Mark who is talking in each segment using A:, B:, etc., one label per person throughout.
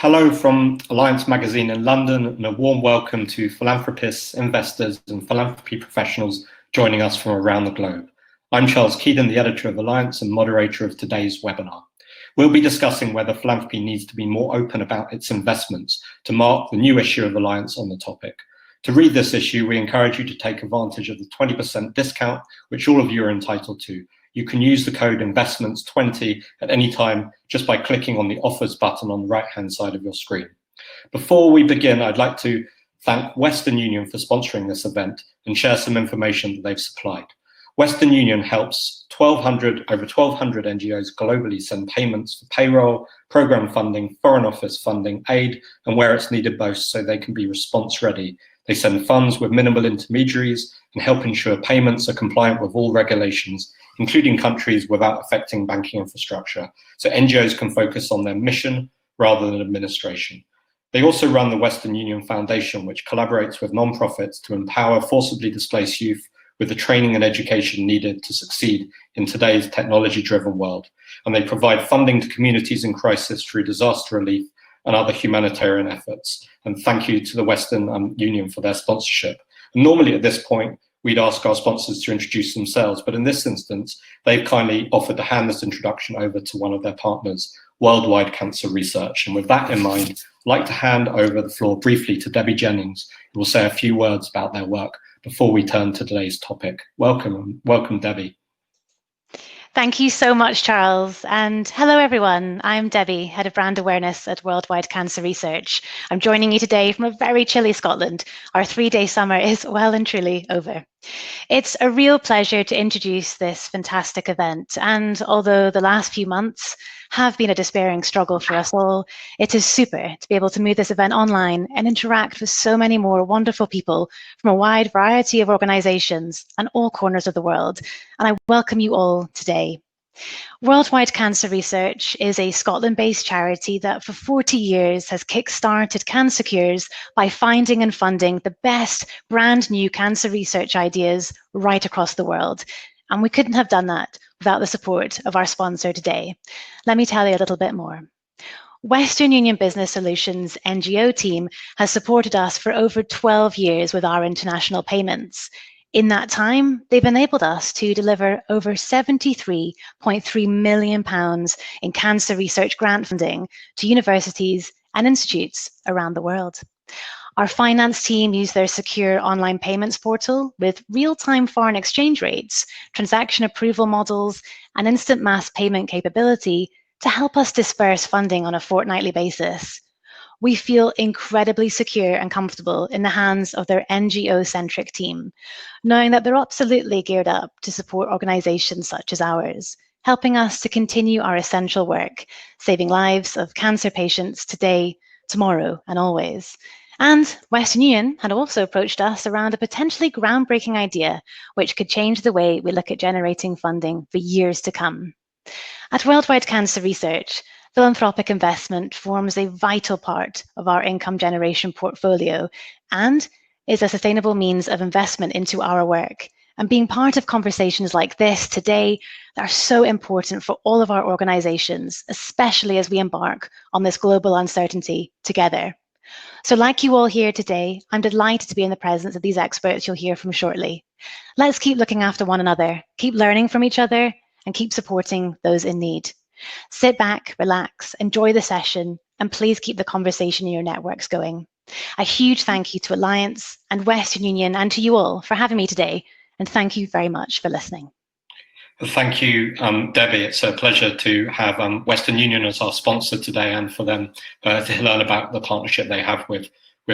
A: Hello from Alliance Magazine in London, and a warm welcome to philanthropists, investors, and philanthropy professionals joining us from around the globe. I'm Charles Keidan, the editor of Alliance and moderator of today's webinar. We'll be discussing whether philanthropy needs to be more open about its investments to mark the new issue of Alliance on the topic. To read this issue, we encourage you to take advantage of the 20% discount, which all of you are entitled to. You can use the code investments20 at any time just by clicking on the offers button on the right-hand side of your screen. Before we begin, I'd like to thank Western Union for sponsoring this event and share some information that they've supplied. Western Union helps over 1,200 NGOs globally send payments for payroll, program funding, foreign office funding, aid, and where it's needed most so they can be response ready. They send funds with minimal intermediaries and help ensure payments are compliant with all regulations, including countries without affecting banking infrastructure, so NGOs can focus on their mission rather than administration. They also run the Western Union Foundation, which collaborates with non-profits to empower forcibly displaced youth with the training and education needed to succeed in today's technology-driven world. And they provide funding to communities in crisis through disaster relief and other humanitarian efforts. And thank you to the Western Union for their sponsorship. And normally at this point, we'd ask our sponsors to introduce themselves, but in this instance, they've kindly offered to hand this introduction over to one of their partners, Worldwide Cancer Research. And with that in mind, I'd like to hand over the floor briefly to Debbi Jennings, who will say a few words about their work before we turn to today's topic. Welcome, Debbi.
B: Thank you so much, Charles. And hello, everyone. I'm Debbi, Head of Brand Awareness at Worldwide Cancer Research. I'm joining you today from a very chilly Scotland. Our 3-day summer is well and truly over. It's a real pleasure to introduce this fantastic event. And although the last few months have been a despairing struggle for us all, it is super to be able to move this event online and interact with so many more wonderful people from a wide variety of organizations and all corners of the world. And I welcome you all today. Worldwide Cancer Research is a Scotland-based charity that for 40 years has kick-started cancer cures by finding and funding the best brand new cancer research ideas right across the world. And we couldn't have done that without the support of our sponsor today. Let me tell you a little bit more. Western Union Business Solutions NGO team has supported us for over 12 years with our international payments. In that time, they've enabled us to deliver over £73.3 million in cancer research grant funding to universities and institutes around the world. Our finance team use their secure online payments portal with real-time foreign exchange rates, transaction approval models, and instant mass payment capability to help us disperse funding on a fortnightly basis. We feel incredibly secure and comfortable in the hands of their NGO-centric team, knowing that they're absolutely geared up to support organizations such as ours, helping us to continue our essential work, saving lives of cancer patients today, tomorrow, and always. And Western Union had also approached us around a potentially groundbreaking idea which could change the way we look at generating funding for years to come. At Worldwide Cancer Research, philanthropic investment forms a vital part of our income generation portfolio and is a sustainable means of investment into our work. And being part of conversations like this today are so important for all of our organizations, especially as we embark on this global uncertainty together. So like you all here today, I'm delighted to be in the presence of these experts you'll hear from shortly. Let's keep looking after one another, keep learning from each other, and keep supporting those in need. Sit back, relax, enjoy the session, and please keep the conversation in your networks going. A huge thank you to Alliance and Western Union and to you all for having me today, and thank you very much for listening.
A: Thank you, Debbi. It's a pleasure to have Western Union as our sponsor today and for them to learn about the partnership they have with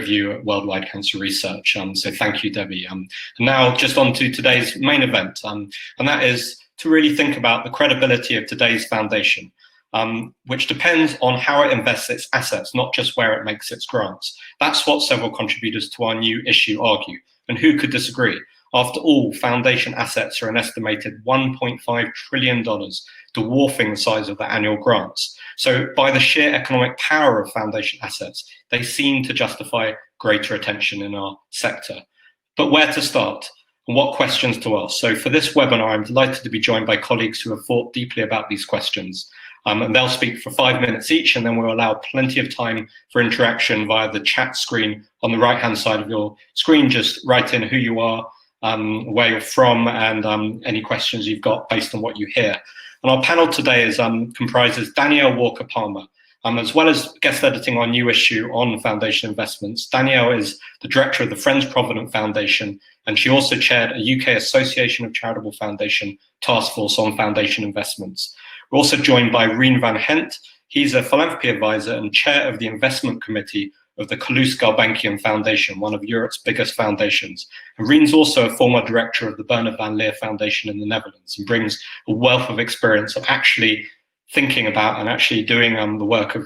A: you at Worldwide Cancer Research. So thank you, Debbi. And now just on to today's main event, and that is to really think about the credibility of today's foundation, which depends on how it invests its assets, not just where it makes its grants. That's what several contributors to our new issue argue, and who could disagree? After all, foundation assets are an estimated $1.5 trillion, dwarfing the size of their annual grants. So by the sheer economic power of foundation assets, they seem to justify greater attention in our sector. But where to start? And what questions to ask? So for this webinar, I'm delighted to be joined by colleagues who have thought deeply about these questions. And they'll speak for 5 minutes each, and then we'll allow plenty of time for interaction via the chat screen on the right-hand side of your screen. Just write in who you are, where you're from, and any questions you've got based on what you hear. And our panel today comprises Danielle Walker-Palmour. As well as guest editing our new issue on foundation investments, Danielle is the director of the Friends Provident Foundation, and she also chaired a UK Association of Charitable Foundation task force on foundation investments. We're also joined by Rien van Gendt. He's a philanthropy advisor and chair of the investment committee of the Calouste Gulbenkian Foundation, one of Europe's biggest foundations. And Rien's also a former director of the Bernard van Leer Foundation in the Netherlands and brings a wealth of experience of actually thinking about and actually doing the work of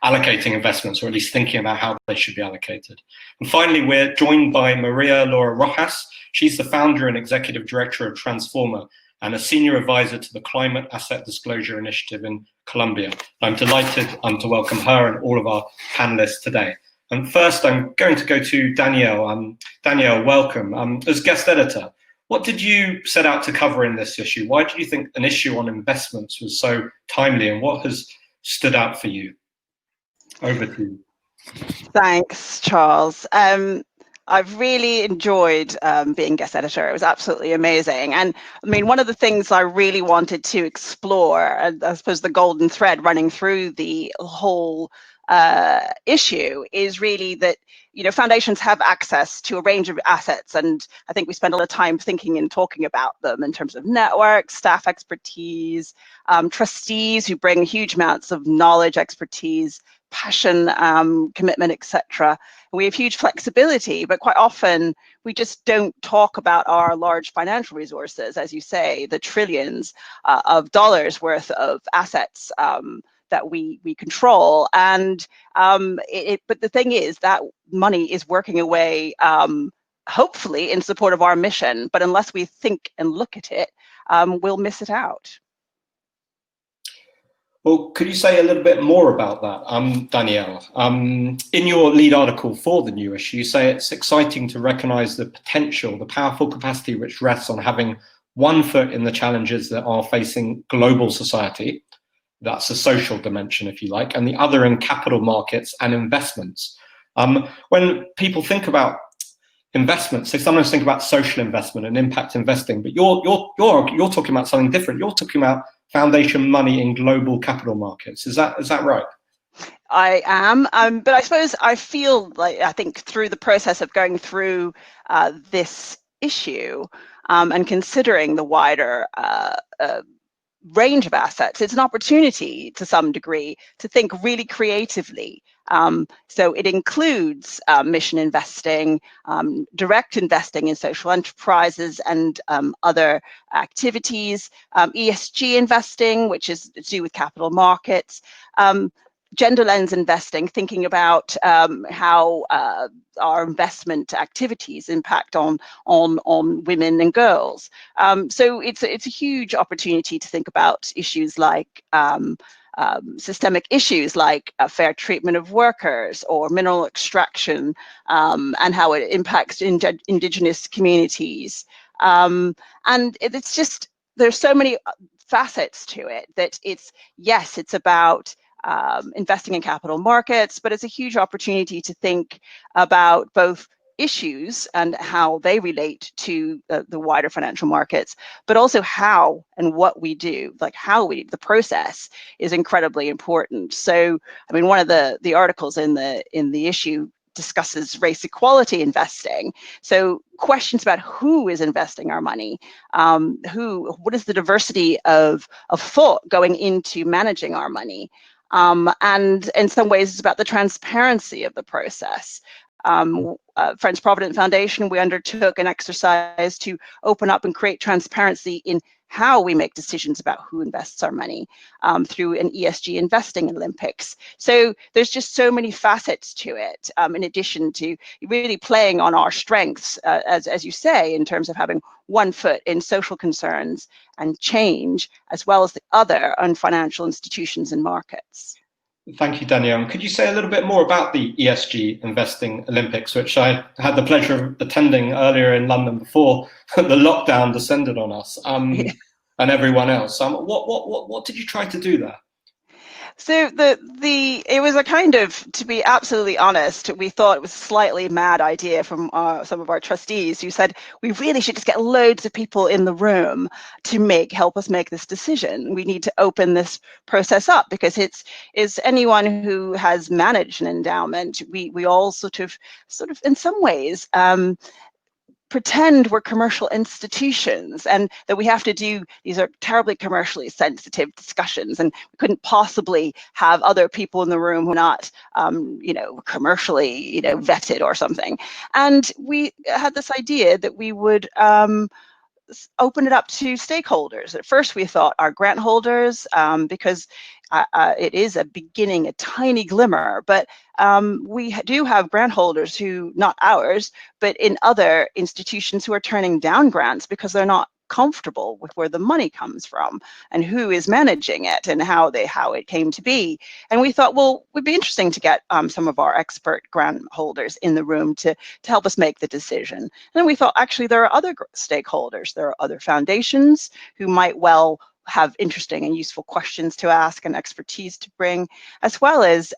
A: allocating investments, or at least thinking about how they should be allocated. And finally, we're joined by María-Laura Rojas. She's the founder and executive director of Transforma and a senior advisor to the Climate Asset Disclosure Initiative in Colombia. I'm delighted to welcome her and all of our panelists today. And first, I'm going to go to Danielle. Danielle, welcome. As guest editor, what did you set out to cover in this issue? Why did you think an issue on investments was so timely, and what has stood out for you? Over to you.
C: Thanks, Charles. I've really enjoyed being guest editor. It was absolutely amazing. And I mean, one of the things I really wanted to explore, and I suppose the golden thread running through the whole issue, is really that, you know, foundations have access to a range of assets, and I think we spend a lot of time thinking and talking about them in terms of networks, staff expertise, trustees who bring huge amounts of knowledge, expertise, passion, commitment, etc. We have huge flexibility, but quite often we just don't talk about our large financial resources, as you say, the trillions of dollars worth of assets that we control. And but the thing is that money is working away, hopefully in support of our mission, but unless we think and look at it, we'll miss it out.
A: Well, could you say a little bit more about that, Danielle? In your lead article for the new issue, you say it's exciting to recognise the potential, the powerful capacity which rests on having one foot in the challenges that are facing global society. That's the social dimension, if you like, and the other in capital markets and investments. When people think about investments, they sometimes think about social investment and impact investing, but you're talking about something different. You're talking about foundation money in global capital markets. Is that right?
C: I am, but I suppose I feel like, I think through the process of going through this issue and considering the wider range of assets, it's an opportunity to some degree to think really creatively. So it includes mission investing, direct investing in social enterprises and other activities, ESG investing, which is to do with capital markets, gender lens investing, thinking about how our investment activities impact on women and girls. So it's a huge opportunity to think about issues like systemic issues like fair treatment of workers or mineral extraction, and how it impacts indigenous communities. And it's just, there's so many facets to it that it's about investing in capital markets, but it's a huge opportunity to think about both issues and how they relate to the wider financial markets, but also how and what we do, like the process is incredibly important. So, I mean, one of the articles in the issue discusses race equality investing. So questions about who is investing our money, what is the diversity of thought going into managing our money? And in some ways, it's about the transparency of the process. Friends Provident Foundation, we undertook an exercise to open up and create transparency in how we make decisions about who invests our money through an ESG investing Olympics. So there's just so many facets to it, in addition to really playing on our strengths, as you say, in terms of having one foot in social concerns and change, as well as the other on financial institutions and markets.
A: Thank you, Danielle. Could you say a little bit more about the ESG Investing Olympics, which I had the pleasure of attending earlier in London before the lockdown descended on us? And and everyone else. What did you try to do there?
C: So it was a kind of, to be absolutely honest, we thought it was a slightly mad idea from some of our trustees who said we really should just get loads of people in the room to help us make this decision. We need to open this process up because it's anyone who has managed an endowment. We all sort of in some ways pretend we're commercial institutions and that we have to do, these are terribly commercially sensitive discussions, and we couldn't possibly have other people in the room who are not, commercially, vetted or something. And we had this idea that we would open it up to stakeholders. At first, we thought our grant holders, because it is a beginning, a tiny glimmer, but we do have grant holders who, not ours, but in other institutions who are turning down grants because they're not comfortable with where the money comes from and who is managing it and how it came to be. And we thought, well, it would be interesting to get some of our expert grant holders in the room to help us make the decision. And then we thought, actually, there are other stakeholders. There are other foundations who might well have interesting and useful questions to ask and expertise to bring, as well as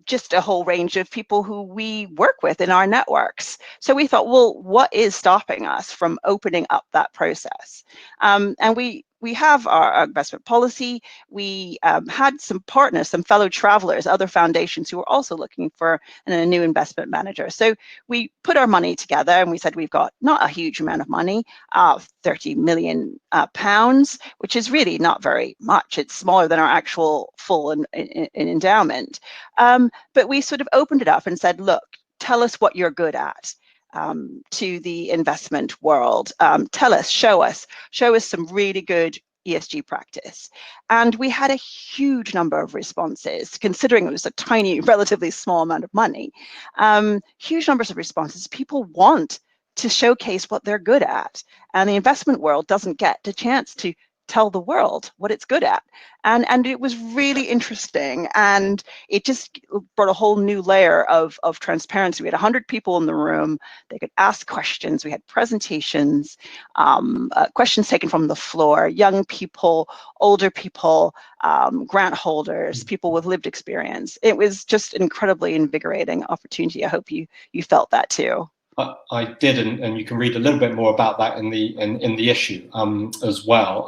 C: just a whole range of people who we work with in our networks. So we thought, well, what is stopping us from opening up that process? And we have our investment policy. We had some partners, some fellow travelers, other foundations who were also looking for a new investment manager. So we put our money together and we said we've got not a huge amount of money, 30 million pounds, which is really not very much. It's smaller than our actual full endowment. But we sort of opened it up and said, look, tell us what you're good at. To the investment world. Tell us, show us some really good ESG practice. And we had a huge number of responses, considering it was a tiny, relatively small amount of money. Huge numbers of responses. People want to showcase what they're good at. And the investment world doesn't get the chance to tell the world what it's good at. And it was really interesting, and it just brought a whole new layer of transparency. We had 100 people in the room. They could ask questions. We had presentations, questions taken from the floor, young people, older people, grant holders, people with lived experience. It was just an incredibly invigorating opportunity. I hope you felt that too.
A: I did, and you can read a little bit more about that in the issue as well.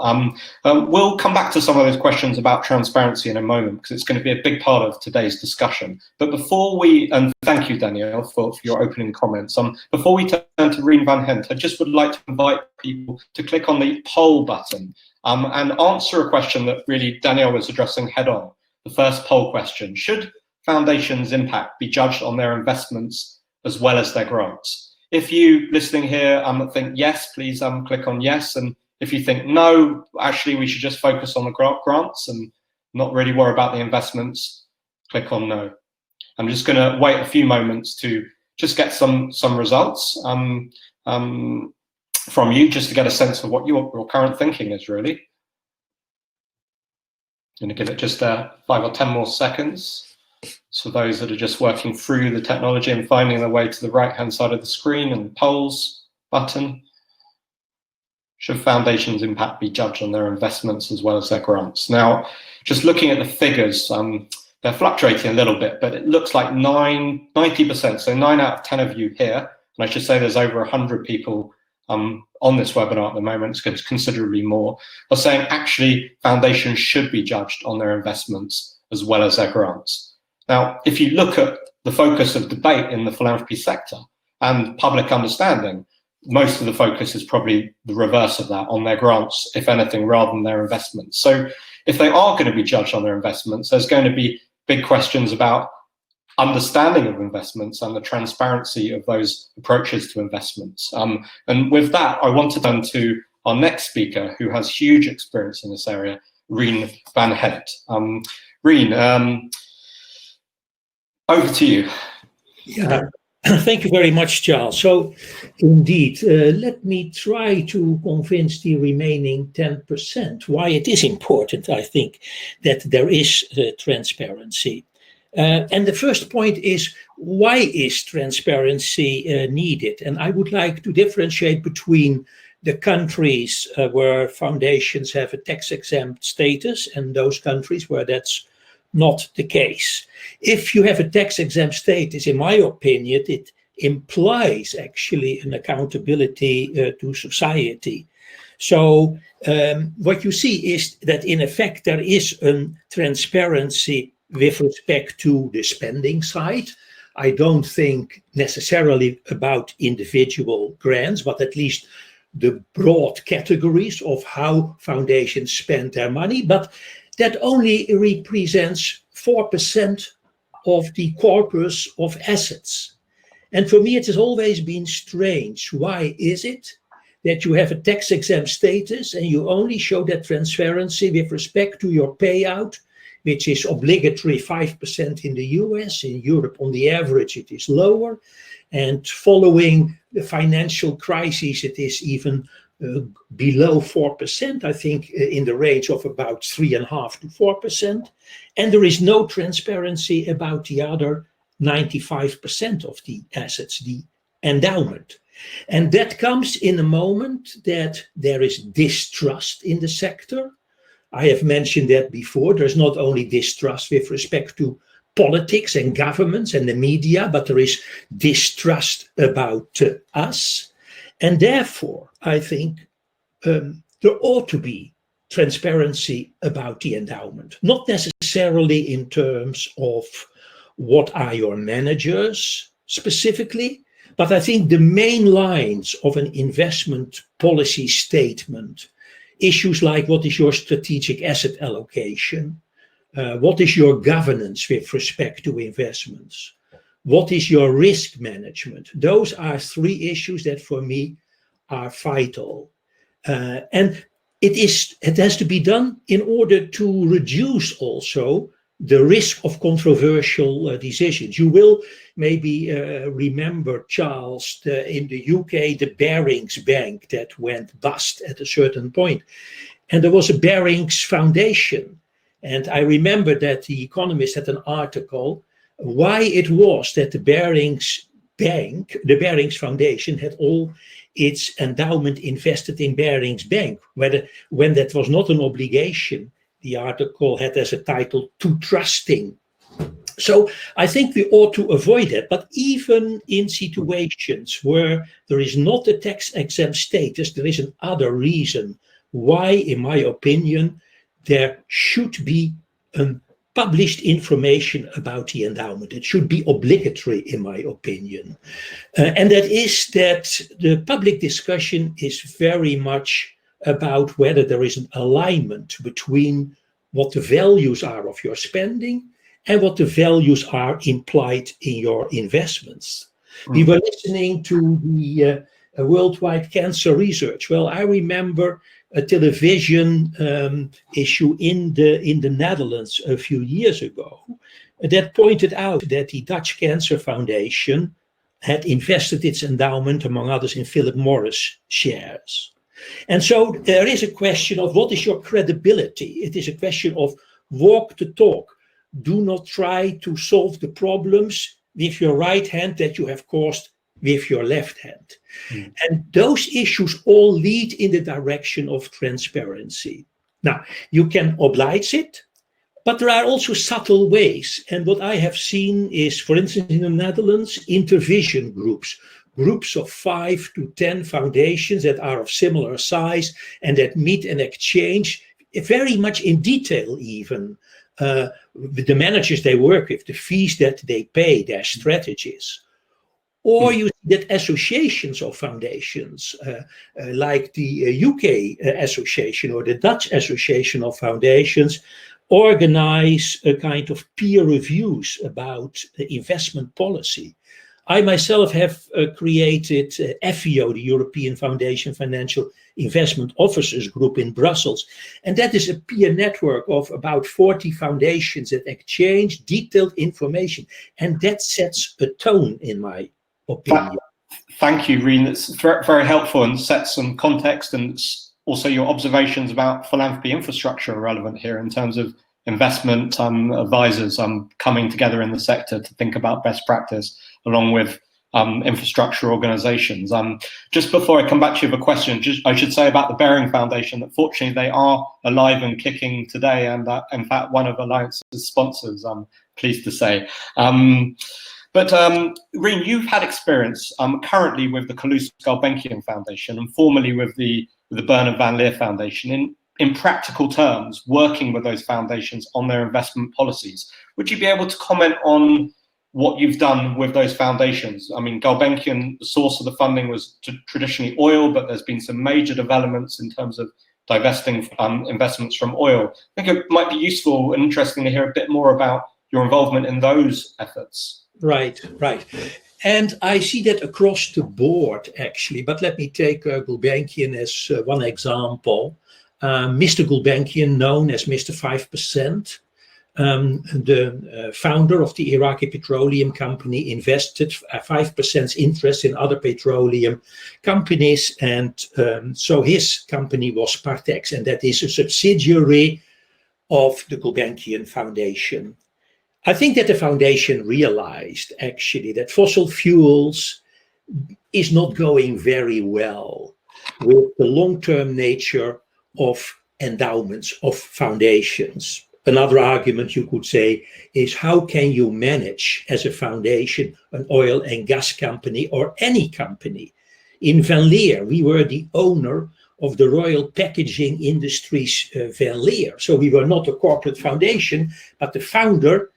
A: We'll come back to some of those questions about transparency in a moment, because it's going to be a big part of today's discussion. But before we, and thank you, Danielle, for your opening comments. Before we turn to Rien van Gendt, I just would like to invite people to click on the poll button and answer a question that really Danielle was addressing head on. The first poll question: should foundations' impact be judged on their investments as well as their grants? If you listening here think yes, please click on yes. And if you think no, actually we should just focus on the grants and not really worry about the investments, click on no. I'm just going to wait a few moments to just get some results from you, just to get a sense of what your current thinking is really. I'm going to give it just 5 or 10 more seconds. So those that are just working through the technology and finding their way to the right-hand side of the screen and the polls button. Should foundations' impact be judged on their investments as well as their grants? Now, just looking at the figures, they're fluctuating a little bit, but it looks like 90%, so 9 out of 10 of you here, and I should say there's over 100 people on this webinar at the moment, it's considerably more, are saying actually foundations should be judged on their investments as well as their grants. Now, if you look at the focus of debate in the philanthropy sector and public understanding, most of the focus is probably the reverse of that, on their grants, if anything, rather than their investments. So if they are going to be judged on their investments, there's going to be big questions about understanding of investments and the transparency of those approaches to investments. And with that, I want to turn to our next speaker, who has huge experience in this area, Rien van Gendt. Rien, over to you.
D: Yeah, thank you very much, Charles. So, indeed, let me try to convince the remaining 10% why it is important, I think, that there is transparency. And the first point is, why is transparency needed? And I would like to differentiate between the countries where foundations have a tax-exempt status and those countries where that's not the case. If you have a tax-exempt status, in my opinion, it implies actually an accountability to society. So what you see is that in effect there is a transparency with respect to the spending side. I don't think necessarily about individual grants, but at least the broad categories of how foundations spend their money. But that only represents 4% of the corpus of assets. And for me, it has always been strange. Why is it that you have a tax-exempt status and you only show that transparency with respect to your payout, which is obligatory 5% in the US? In Europe, on the average, it is lower. And following the financial crisis, it is even below 4%, I think in the range of about 3.5% to 4%. And there is no transparency about the other 95% of the assets, the endowment. And that comes in a moment that there is distrust in the sector. I have mentioned that before. There's not only distrust with respect to politics and governments and the media, but there is distrust about us. And therefore, I think there ought to be transparency about the endowment, not necessarily in terms of what are your managers specifically, but I think the main lines of an investment policy statement, issues like what is your strategic asset allocation, what is your governance with respect to investments, what is your risk management? Those are three issues that for me are vital. And it has to be done in order to reduce also the risk of controversial decisions. You will maybe remember, Charles, in the UK, the Barings Bank that went bust at a certain point. And there was a Barings Foundation. And I remember that The Economist had an article why it was that the Barings Bank, the Barings Foundation, had all its endowment invested in Barings Bank, when that was not an obligation. The article had as a title, "Too Trusting." So I think we ought to avoid that. But even in situations where there is not a tax-exempt status, there is another reason why, in my opinion, there should be published information about the endowment. It should be obligatory, in my opinion. And that is that the public discussion is very much about whether there is an alignment between what the values are of your spending and what the values are implied in your investments. We were listening to the worldwide cancer research. Well, I remember a television issue in the Netherlands a few years ago that pointed out that the Dutch Cancer Foundation had invested its endowment, among others, in Philip Morris shares. And so there is a question of what is your credibility? It is a question of walk the talk. Do not try to solve the problems with your right hand that you have caused with your left hand. And those issues all lead in the direction of transparency. Now, you can oblige it, but there are also subtle ways. And what I have seen is, for instance, in the Netherlands, intervision groups of 5 to 10 foundations that are of similar size and that meet and exchange very much in detail even with the managers they work with, the fees that they pay, their strategies. Or you see that associations of foundations, like the UK Association or the Dutch Association of Foundations, organize a kind of peer reviews about investment policy. I myself have created FEO, the European Foundation Financial Investment Officers Group in Brussels. And that is a peer network of about 40 foundations that exchange detailed information. And that sets a tone, in my opinion.
A: Thank you, Rien. That's very, very helpful and sets some context, and also your observations about philanthropy infrastructure are relevant here in terms of investment advisors coming together in the sector to think about best practice, along with infrastructure organizations. Just before I come back to you with a question, I should say about the Bearing Foundation that fortunately they are alive and kicking today, and in fact one of Alliance's sponsors, I'm pleased to say. But Rien, you've had experience currently with the Calouste Gulbenkian Foundation and formerly with the Bernard Van Leer Foundation in practical terms, working with those foundations on their investment policies. Would you be able to comment on what you've done with those foundations? I mean, Gulbenkian, the source of the funding was traditionally oil, but there's been some major developments in terms of divesting investments from oil. I think it might be useful and interesting to hear a bit more about your involvement in those efforts.
D: Right. And I see that across the board, actually. But let me take Gulbenkian as one example. Mr. Gulbenkian, known as Mr. 5%, the founder of the Iraqi Petroleum Company, invested 5% interest in other petroleum companies. And so his company was Partex, and that is a subsidiary of the Gulbenkian Foundation. I think that the foundation realized actually that fossil fuels is not going very well with the long-term nature of endowments, of foundations. Another argument you could say is, how can you manage as a foundation an oil and gas company or any company? In Van Leer, we were the owner of the Royal Packaging Industries Van Leer. So we were not a corporate foundation, but the founder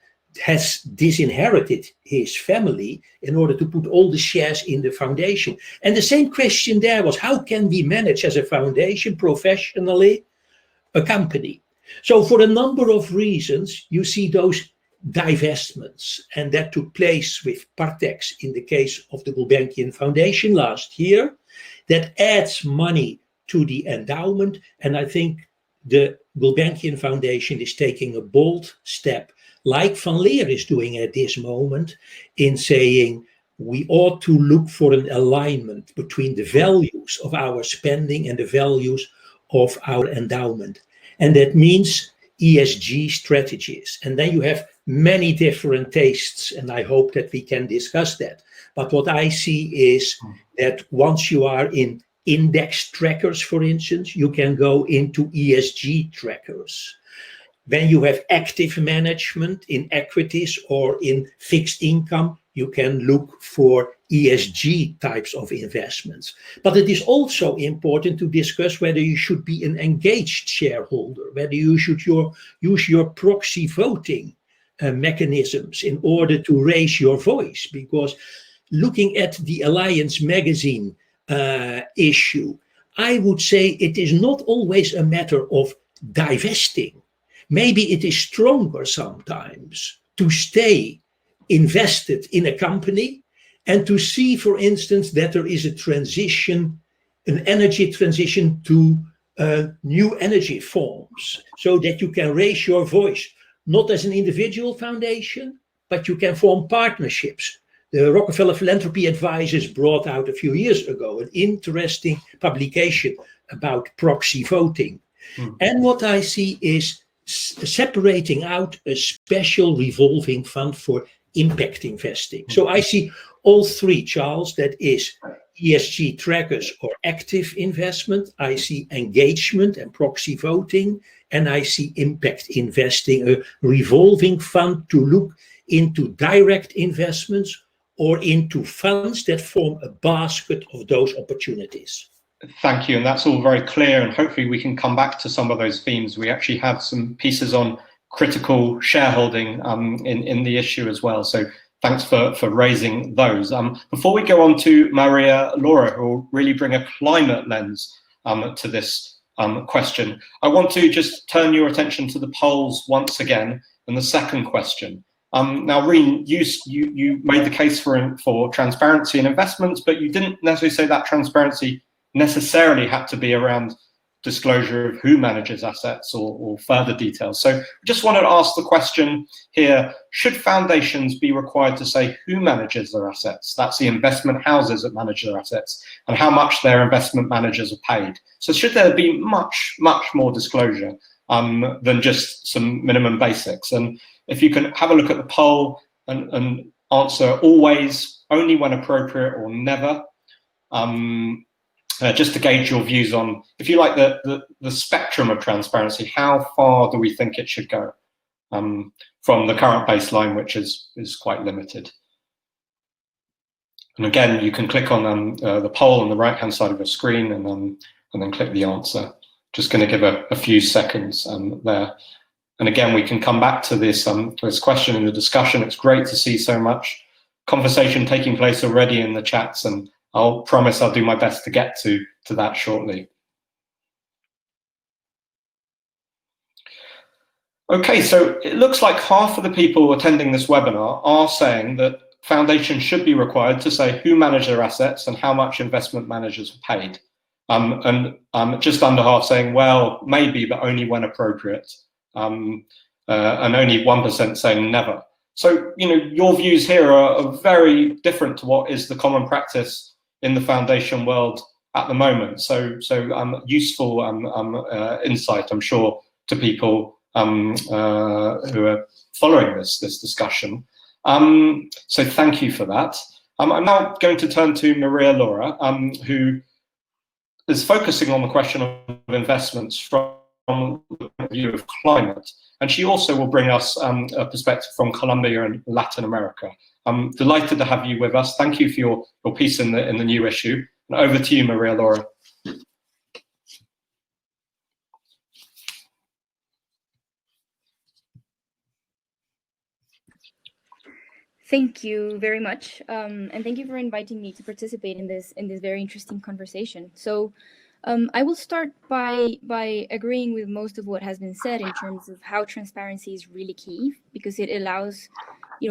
D: has disinherited his family in order to put all the shares in the foundation. And the same question there was, how can we manage as a foundation professionally a company? So for a number of reasons, you see those divestments, and that took place with Partex in the case of the Gulbenkian Foundation last year. That adds money to the endowment, and I think the Gulbenkian Foundation is taking a bold step, like Van Leer is doing at this moment, in saying we ought to look for an alignment between the values of our spending and the values of our endowment. And that means ESG strategies. And then you have many different tastes, and I hope that we can discuss that. But what I see is that once you are in index trackers, for instance, you can go into ESG trackers. When you have active management in equities or in fixed income, you can look for ESG types of investments. But it is also important to discuss whether you should be an engaged shareholder, whether you should use your proxy voting mechanisms in order to raise your voice. Because looking at the Alliance magazine issue, I would say it is not always a matter of divesting. Maybe it is stronger sometimes to stay invested in a company and to see, for instance, that there is a transition, an energy transition to new energy forms, so that you can raise your voice, not as an individual foundation, but you can form partnerships. The Rockefeller Philanthropy Advisors brought out a few years ago an interesting publication about proxy voting. And what I see is separating out a special revolving fund for impact investing. So I see all three, Charles, that is ESG trackers or active investment. I see engagement and proxy voting, and I see impact investing, a revolving fund to look into direct investments or into funds that form a basket of those opportunities.
A: Thank you, and that's all very clear, and hopefully we can come back to some of those themes. We actually have some pieces on critical shareholding in the issue as well, so thanks for raising those. Before we go on to María-Laura, who will really bring a climate lens to this question, I want to just turn your attention to the polls once again, and the second question. Now, Rien, you made the case for transparency in investments, but you didn't necessarily say that transparency necessarily had to be around disclosure of who manages assets or further details. So just wanted to ask the question here, should foundations be required to say who manages their assets? That's the investment houses that manage their assets, and how much their investment managers are paid. So should there be much more disclosure than just some minimum basics? And if you can have a look at the poll and answer always, only when appropriate or never? Just to gauge your views on, if you like, the spectrum of transparency, how far do we think it should go from the current baseline, which is quite limited? And again, you can click on the poll on the right-hand side of your screen and then click the answer. Just going to give a few seconds there. And again, we can come back to this question in the discussion. It's great to see so much conversation taking place already in the chats, and I'll promise I'll do my best to get to that shortly. Okay, so it looks like half of the people attending this webinar are saying that foundations should be required to say who manage their assets and how much investment managers are paid. And just under half saying, well, maybe, but only when appropriate. And only 1% saying never. So, your views here are very different to what is the common practice in the foundation world at the moment. So useful insight, I'm sure, to people who are following this discussion. So thank you for that. I'm now going to turn to María-Laura, who is focusing on the question of investments from the point of view of climate. And she also will bring us a perspective from Colombia and Latin America. I'm delighted to have you with us. Thank you for your piece in the new issue. And over to you, María-Laura.
E: Thank you very much, and thank you for inviting me to participate in this very interesting conversation. So, I will start by agreeing with most of what has been said in terms of how transparency is really key, because it allows,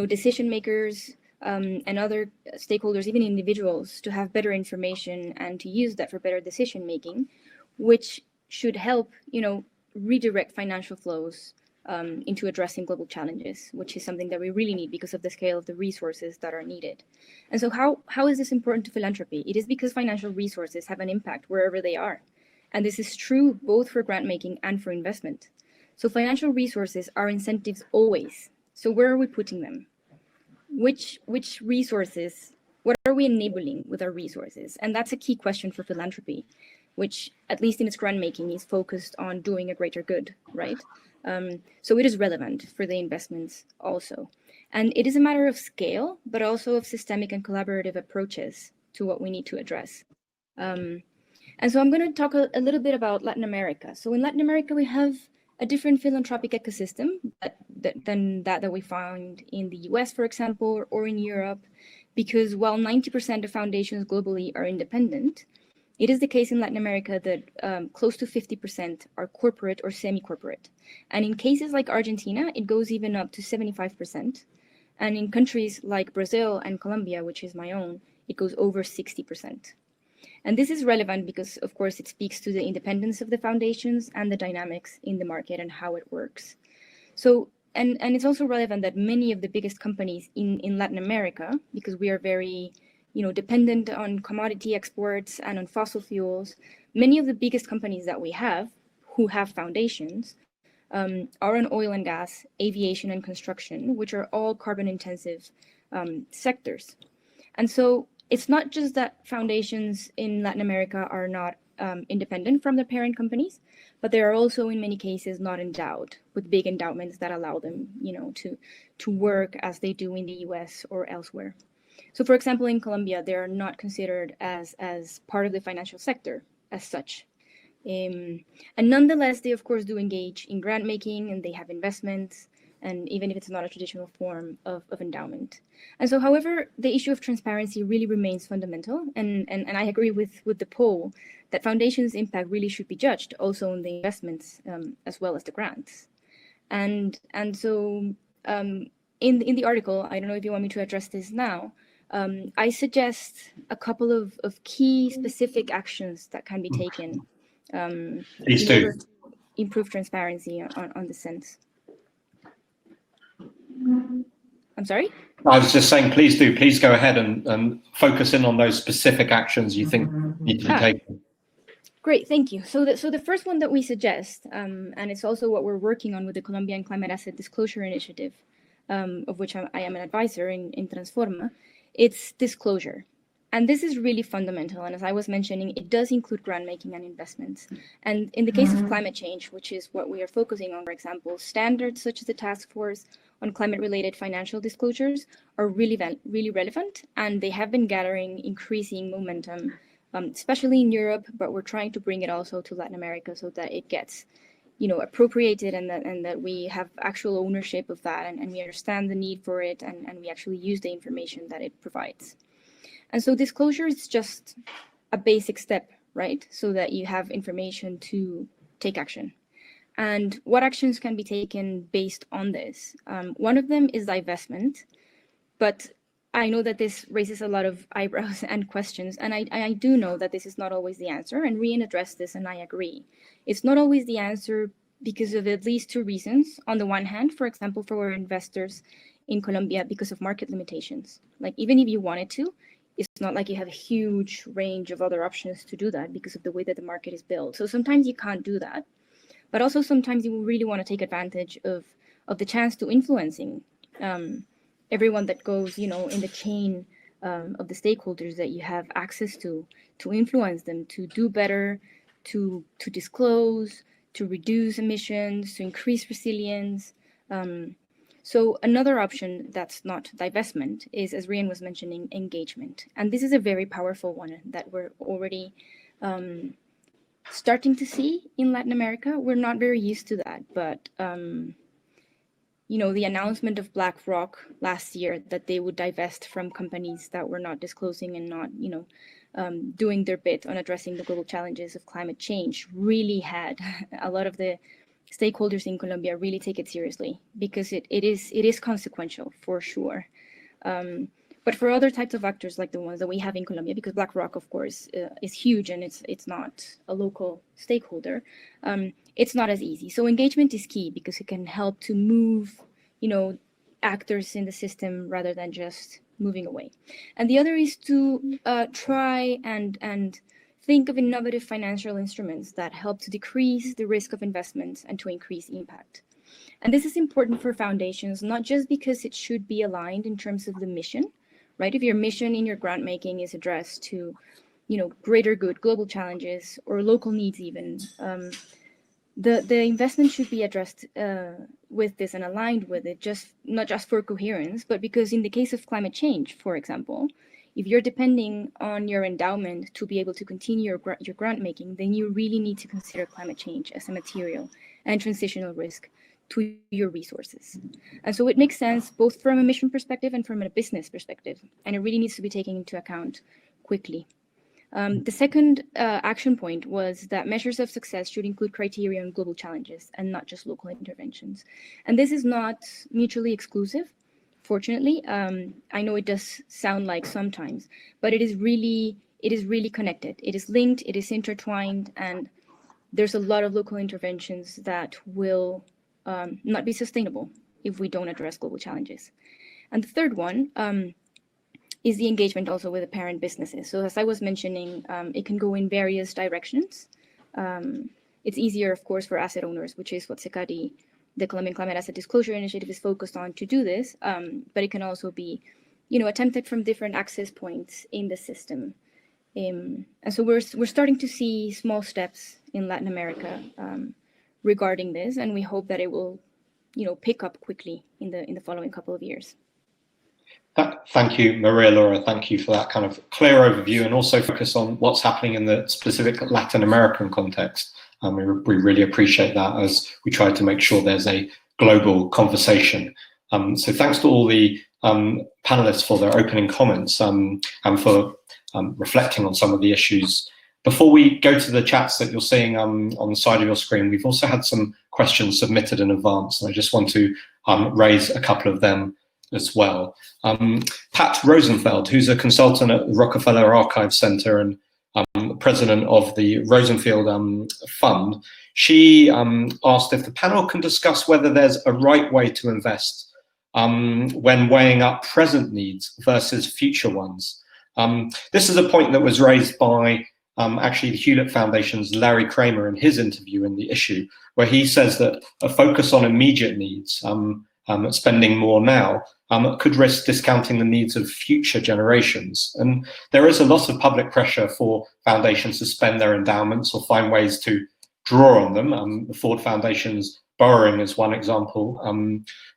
E: decision makers and other stakeholders, even individuals, to have better information and to use that for better decision making, which should help, redirect financial flows into addressing global challenges, which is something that we really need because of the scale of the resources that are needed. And so how is this important to philanthropy? It is because financial resources have an impact wherever they are. And this is true both for grant making and for investment. So financial resources are incentives always. So where are we putting them? Which resources, what are we enabling with our resources? And that's a key question for philanthropy, which, at least in its grant making, is focused on doing a greater good, right? So it is relevant for the investments also. And it is a matter of scale, but also of systemic and collaborative approaches to what we need to address. And so I'm going to talk a little bit about Latin America. So in Latin America, we have a different philanthropic ecosystem than that we find in the US, for example, or in Europe, because while 90% of foundations globally are independent, it is the case in Latin America that close to 50% are corporate or semi-corporate. And in cases like Argentina, it goes even up to 75%. And in countries like Brazil and Colombia, which is my own, it goes over 60%. And this is relevant because, of course, it speaks to the independence of the foundations and the dynamics in the market and how it works. So, and it's also relevant that many of the biggest companies in Latin America, because we are very dependent on commodity exports and on fossil fuels, many of the biggest companies that we have who have foundations are in oil and gas, aviation and construction, which are all carbon intensive sectors. And so it's not just that foundations in Latin America are not independent from their parent companies, but they are also in many cases not endowed with big endowments that allow them to work as they do in the US or elsewhere. So, for example, in Colombia, they are not considered as part of the financial sector as such. And nonetheless, they, of course, do engage in grant making and they have investments, and even if it's not a traditional form of endowment. And so, however, the issue of transparency really remains fundamental. And I agree with the poll that foundations' impact really should be judged also on the investments as well as the grants. And so in the article, I don't know if you want me to address this now, I suggest a couple of key specific actions that can be taken in order to improve transparency on the sense. I'm sorry?
A: I was just saying, please go ahead and focus in on those specific actions you think need to be taken.
E: Great, thank you. So the first one that we suggest, and it's also what we're working on with the Colombian Climate Asset Disclosure Initiative, of which I am an advisor in Transforma, it's disclosure. And this is really fundamental. And as I was mentioning, it does include grant making and investments. And in the case of climate change, which is what we are focusing on, for example, standards such as the Task Force on Climate-Related Financial Disclosures are really relevant. And they have been gathering increasing momentum, especially in Europe, but we're trying to bring it also to Latin America so that it gets, appropriated and that we have actual ownership of that and we understand the need for it and we actually use the information that it provides. And so disclosure is just a basic step, right? So that you have information to take action. And what actions can be taken based on this? One of them is divestment, but I know that this raises a lot of eyebrows and questions. And I do know that this is not always the answer, and Rien addressed this, and I agree. It's not always the answer because of at least two reasons. On the one hand, for example, for our investors in Colombia, because of market limitations. Like even if you wanted to, it's not like you have a huge range of other options to do that because of the way that the market is built. So sometimes you can't do that, but also sometimes you really want to take advantage of the chance to influencing everyone that goes, in the chain of the stakeholders that you have access to influence them to do better, to disclose, to reduce emissions, to increase resilience. So another option that's not divestment is, as Rien was mentioning, engagement. And this is a very powerful one that we're already starting to see in Latin America. We're not very used to that, but the announcement of BlackRock last year that they would divest from companies that were not disclosing and not, doing their bit on addressing the global challenges of climate change really had a lot of the stakeholders in Colombia really take it seriously because it is consequential for sure. But for other types of actors like the ones that we have in Colombia, because BlackRock, of course, is huge and it's not a local stakeholder, it's not as easy. So engagement is key because it can help to move, actors in the system rather than just moving away. And the other is to try and think of innovative financial instruments that help to decrease the risk of investments and to increase impact. And this is important for foundations, not just because it should be aligned in terms of the mission, right? If your mission in your grant making is addressed to, greater good, global challenges, or local needs even, the investment should be addressed with this and aligned with it, not just for coherence, but because in the case of climate change, for example, if you're depending on your endowment to be able to continue your grant making, then you really need to consider climate change as a material and transitional risk to your resources. And so it makes sense both from a mission perspective and from a business perspective, and it really needs to be taken into account quickly. The second action point was that measures of success should include criteria on global challenges and not just local interventions. And this is not mutually exclusive. Fortunately, I know it does sound like sometimes, but it is really connected. It is linked, it is intertwined, and there's a lot of local interventions that will not be sustainable if we don't address global challenges. And the third one is the engagement also with the parent businesses. So as I was mentioning, it can go in various directions. It's easier, of course, for asset owners, which is what CECADI, the Colombian Climate Asset Disclosure Initiative, is focused on to do this, but it can also be, attempted from different access points in the system. And so we're starting to see small steps in Latin America regarding this, and we hope that it will, pick up quickly in the following couple of years.
A: Thank you, María-Laura. Thank you for that kind of clear overview and also focus on what's happening in the specific Latin American context. We really appreciate that as we try to make sure there's a global conversation. So thanks to all the panelists for their opening comments and for reflecting on some of the issues. Before we go to the chats that you're seeing on the side of your screen, we've also had some questions submitted in advance, and I just want to raise a couple of them as well. Pat Rosenfeld, who's a consultant at the Rockefeller Archive Center and president of the Rosenfield Fund, she asked if the panel can discuss whether there's a right way to invest when weighing up present needs versus future ones. This is a point that was raised by actually the Hewlett Foundation's Larry Kramer in his interview in The Issue, where he says that a focus on immediate needs spending more now could risk discounting the needs of future generations. And there is a lot of public pressure for foundations to spend their endowments or find ways to draw on them. The Ford Foundation's borrowing is one example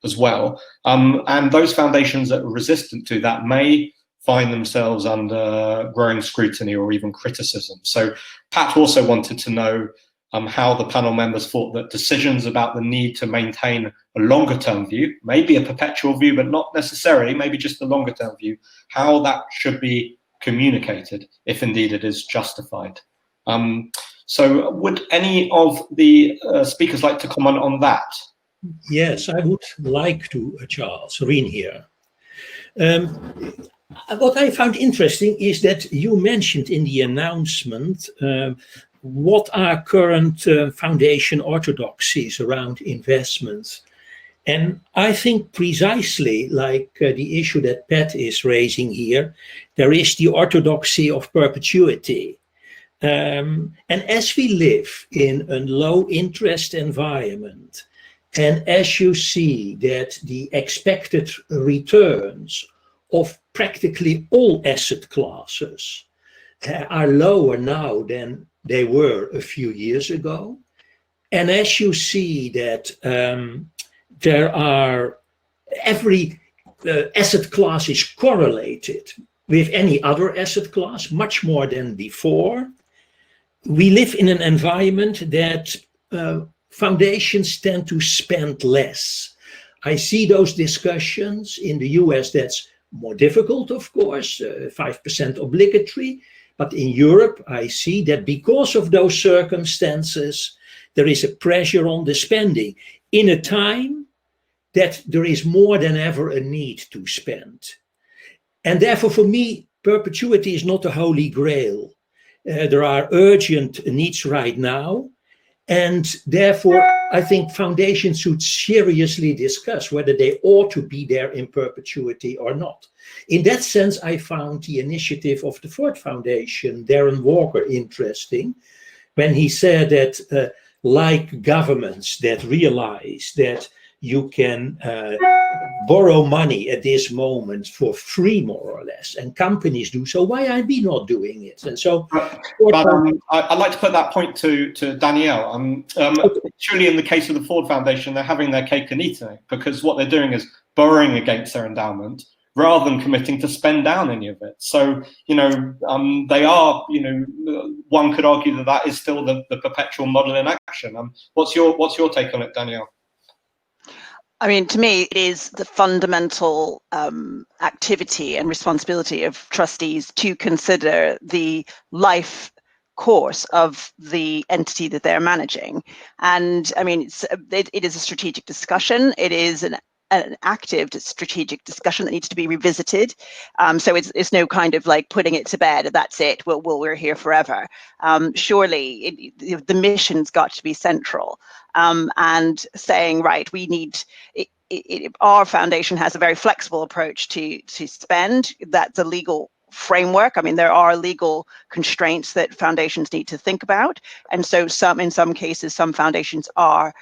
A: as well. And those foundations that are resistant to that may find themselves under growing scrutiny or even criticism. So Pat also wanted to know how the panel members thought that decisions about the need to maintain a longer term view, maybe a perpetual view, but not necessarily, maybe just a longer term view, how that should be communicated, if indeed it is justified. So would any of the speakers like to comment on that?
D: Yes, I would like to, Charles. Rien here. What I found interesting is that you mentioned in the announcement what are current foundation orthodoxies around investments. And I think precisely like the issue that Pat is raising here, there is the orthodoxy of perpetuity. And as we live in a low interest environment, and as you see that the expected returns of practically all asset classes are lower now than they were a few years ago, and as you see that there are every asset class is correlated with any other asset class much more than before, we live in an environment that foundations tend to spend less. I see those discussions in the US. That's more difficult, of course, 5% obligatory. But in Europe, I see that because of those circumstances, there is a pressure on the spending in a time that there is more than ever a need to spend. And therefore, for me, perpetuity is not a holy grail. There are urgent needs right now. And therefore, I think foundations should seriously discuss whether they ought to be there in perpetuity or not. In that sense, I found the initiative of the Ford Foundation, Darren Walker, interesting, when he said that like governments that realize that you can borrow money at this moment for free, more or less, and companies do so, why are we not doing it? And so,
A: I'd like to put that point to Danielle. Surely in the case of the Ford Foundation, they're having their cake and eating it, because what they're doing is borrowing against their endowment rather than committing to spend down any of it. So, they are, one could argue that that is still the perpetual model in action. What's your take on it, Danielle?
C: I mean, to me, it is the fundamental activity and responsibility of trustees to consider the life course of the entity that they're managing. And I mean, it is a strategic discussion. It is an active strategic discussion that needs to be revisited. So it's no kind of like putting it to bed, that's it, we're here forever. Surely the mission's got to be central. And saying, right, we need, our foundation has a very flexible approach to spend. That's a legal framework. I mean, there are legal constraints that foundations need to think about. And so in some cases, some foundations are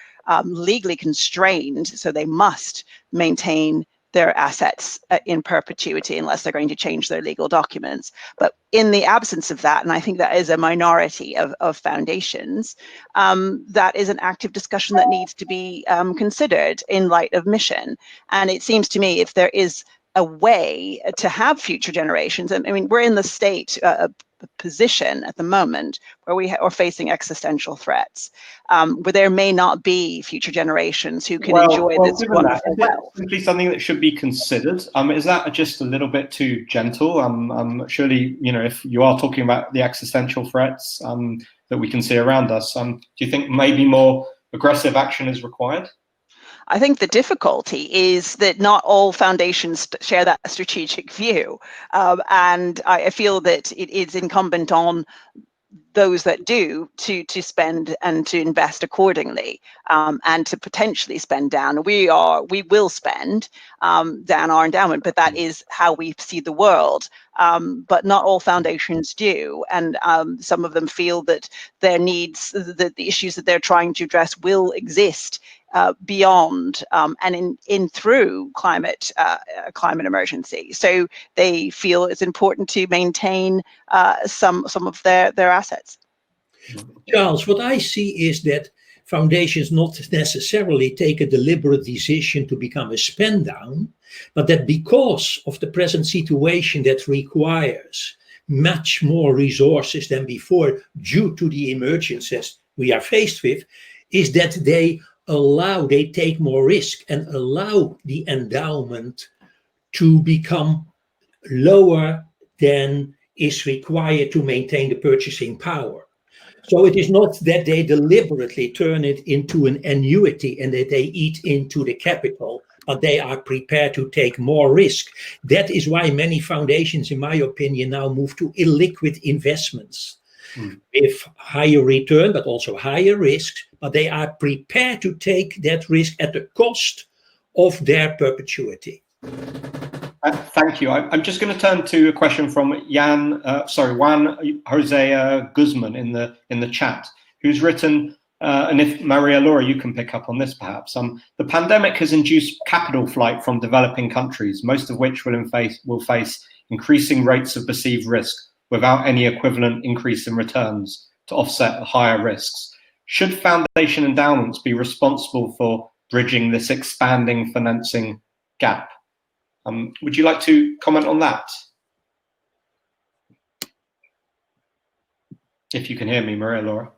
C: legally constrained, so they must maintain their assets in perpetuity unless they're going to change their legal documents. But in the absence of that, and I think that is a minority of foundations, that is an active discussion that needs to be considered in light of mission. And it seems to me if there is a way to have future generations, I mean, we're in the state position at the moment where we are facing existential threats, where there may not be future generations who can enjoy this wonderful wealth.
A: Simply something that should be considered. Is that just a little bit too gentle? Surely, if you are talking about the existential threats that we can see around us, do you think maybe more aggressive action is required?
C: I think the difficulty is that not all foundations share that strategic view. And I feel that it is incumbent on those that do to spend and to invest accordingly, and to potentially spend down. We will spend down our endowment, but that is how we see the world. But not all foundations do, and some of them feel that their needs, the issues that they're trying to address, will exist beyond and in through climate emergency. So they feel it's important to maintain some of their assets.
D: Charles, what I see is that foundations not necessarily take a deliberate decision to become a spend down, but that because of the present situation that requires much more resources than before due to the emergencies we are faced with, is that they take more risk and allow the endowment to become lower than is required to maintain the purchasing power. So it is not that they deliberately turn it into an annuity and that they eat into the capital, but they are prepared to take more risk. That is why many foundations, in my opinion, now move to illiquid investments with higher return, but also higher risks, but they are prepared to take that risk at the cost of their perpetuity.
A: Thank you. I'm just going to turn to a question from Juan Jose Guzman in the chat, who's written, and if María-Laura, you can pick up on this perhaps. The pandemic has induced capital flight from developing countries, most of which will face increasing rates of perceived risk without any equivalent increase in returns to offset higher risks. Should foundation endowments be responsible for bridging this expanding financing gap? Would you like to comment on that? If you can hear me, María-Laura.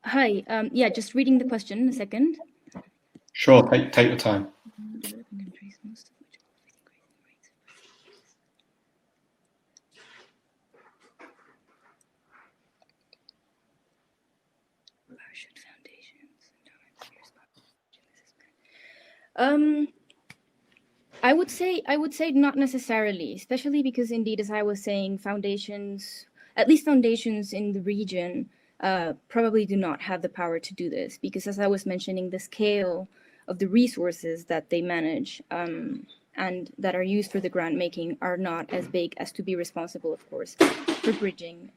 E: Hi, yeah, just reading the question, a second.
A: Sure, take your time.
E: I would say not necessarily, especially because indeed, as I was saying, foundations, at least foundations in the region, probably do not have the power to do this, because as I was mentioning, the scale of the resources that they manage and that are used for the grant making are not as big as to be responsible, of course, for bridging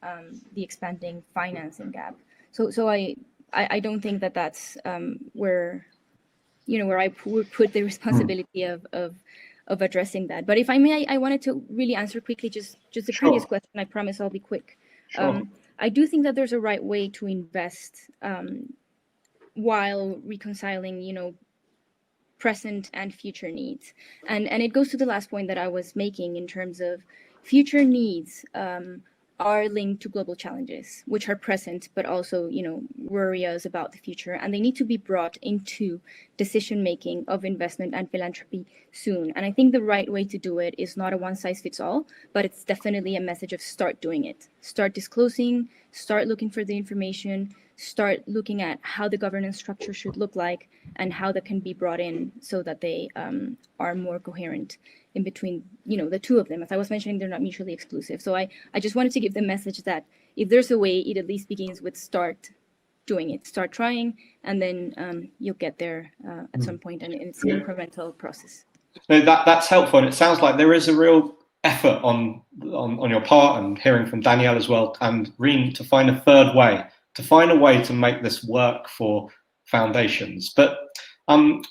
E: the expanding financing gap. So I don't think that that's where I would put the responsibility of addressing that. But if I may, I wanted to really answer quickly just the previous question. I promise I'll be quick.
A: Sure.
E: I do think that there's a right way to invest while reconciling, present and future needs. And it goes to the last point that I was making in terms of future needs are linked to global challenges, which are present, but also, worry us about the future. And they need to be brought into decision-making of investment and philanthropy soon. And I think the right way to do it is not a one-size-fits-all, but it's definitely a message of start doing it. Start disclosing, start looking for the information, start looking at how the governance structure should look like and how that can be brought in so that they are more coherent in between, the two of them. As I was mentioning, they're not mutually exclusive. So I just wanted to give the message that if there's a way, it at least begins with start doing it, start trying, and then you'll get there at some point, and it's an incremental process.
A: No, that's helpful, and it sounds like there is a real effort on your part, and hearing from Danielle as well, and Rien, to find a third way, to make this work for foundations. But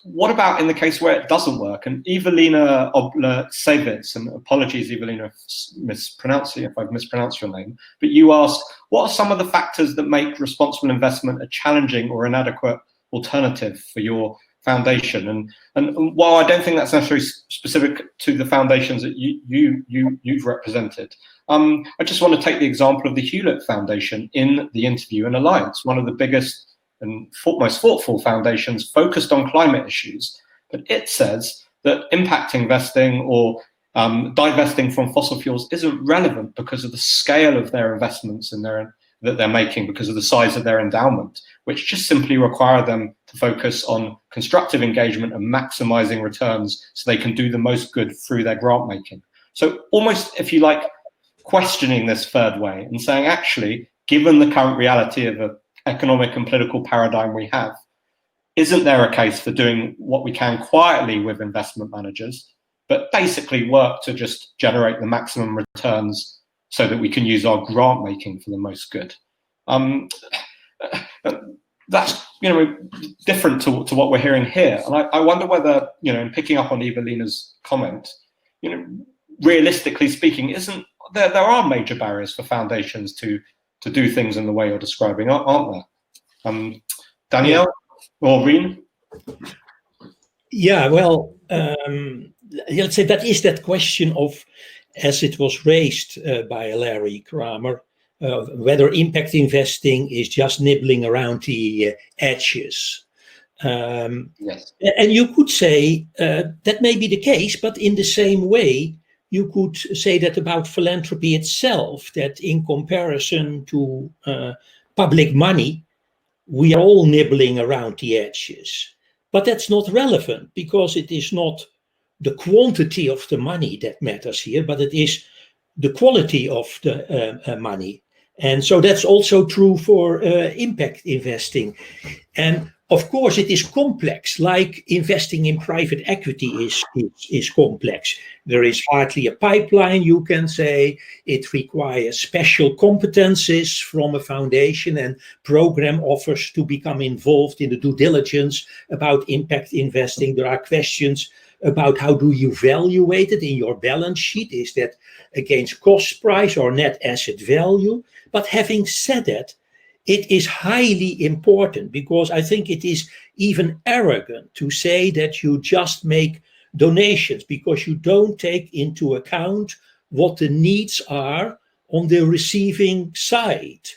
A: what about in the case where it doesn't work? And Evelina Oblesevitz, and apologies, Evelina, if I've mispronounced your name, but you asked, what are some of the factors that make responsible investment a challenging or inadequate alternative for your foundation? And while I don't think that's necessarily specific to the foundations that you've represented, I just want to take the example of the Hewlett Foundation in the interview in Alliance, one of the biggest and most thoughtful foundations focused on climate issues. But it says that impact investing or divesting from fossil fuels isn't relevant because of the scale of their investments that they're making, because of the size of their endowment, which just simply require them to focus on constructive engagement and maximizing returns so they can do the most good through their grant making. So almost, if you like, questioning this third way and saying, actually, given the current reality of an economic and political paradigm we have, isn't there a case for doing what we can quietly with investment managers, but basically work to just generate the maximum returns so that we can use our grant making for the most good? That's different to what we're hearing here, and I wonder whether, in picking up on Evelina's comment, realistically speaking, isn't there are major barriers for foundations to do things in the way you're describing, aren't there? Danielle or Rien?
D: Yeah, well, let's say that is that question of, as it was raised by Larry Kramer, whether impact investing is just nibbling around the edges.
A: Yes.
D: And you could say that may be the case, but in the same way, you could say that about philanthropy itself, that in comparison to public money, we are all nibbling around the edges. But that's not relevant, because it is not the quantity of the money that matters here, but it is the quality of the money. And so that's also true for impact investing. And of course, it is complex, like investing in private equity is complex. There is hardly a pipeline, you can say. It requires special competencies from a foundation and program offers to become involved in the due diligence about impact investing. There are questions about how do you evaluate it in your balance sheet? Is that against cost price or net asset value? But having said that, it is highly important, because I think it is even arrogant to say that you just make donations because you don't take into account what the needs are on the receiving side.